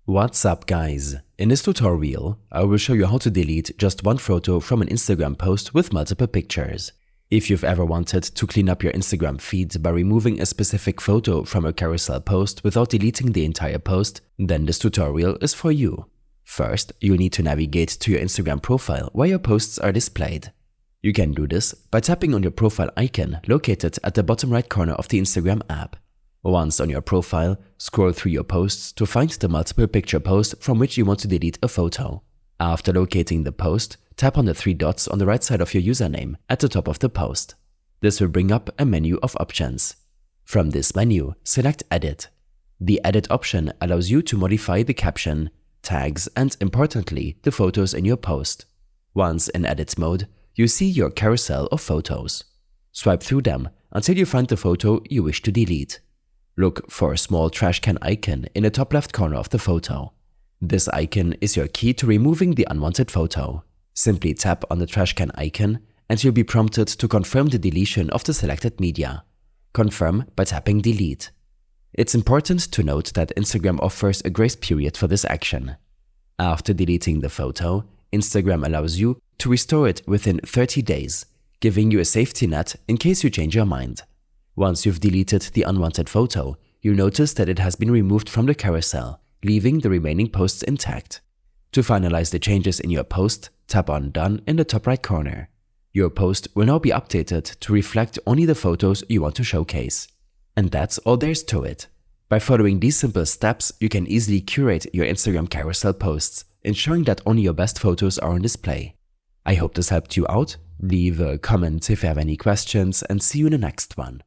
What's up guys? In this tutorial, I will show you how to delete just one photo from an Instagram post with multiple pictures. If you've ever wanted to clean up your Instagram feed by removing a specific photo from a carousel post without deleting the entire post, then this tutorial is for you. First, you'll need to navigate to your Instagram profile where your posts are displayed. You can do this by tapping on your profile icon located at the bottom right corner of the Instagram app. Once on your profile, scroll through your posts to find the multiple picture post from which you want to delete a photo. After locating the post, tap on the three dots on the right side of your username at the top of the post. This will bring up a menu of options. From this menu, select Edit. The Edit option allows you to modify the caption, tags, and importantly, the photos in your post. Once in Edit mode, you see your carousel of photos. Swipe through them until you find the photo you wish to delete. Look for a small trash can icon in the top left corner of the photo. This icon is your key to removing the unwanted photo. Simply tap on the trash can icon and you'll be prompted to confirm the deletion of the selected media. Confirm by tapping Delete. It's important to note that Instagram offers a grace period for this action. After deleting the photo, Instagram allows you to restore it within 30 days, giving you a safety net in case you change your mind. Once you've deleted the unwanted photo, you'll notice that it has been removed from the carousel, leaving the remaining posts intact. To finalize the changes in your post, tap on Done in the top right corner. Your post will now be updated to reflect only the photos you want to showcase. And that's all there is to it. By following these simple steps, you can easily curate your Instagram carousel posts, ensuring that only your best photos are on display. I hope this helped you out. Leave a comment if you have any questions and see you in the next one.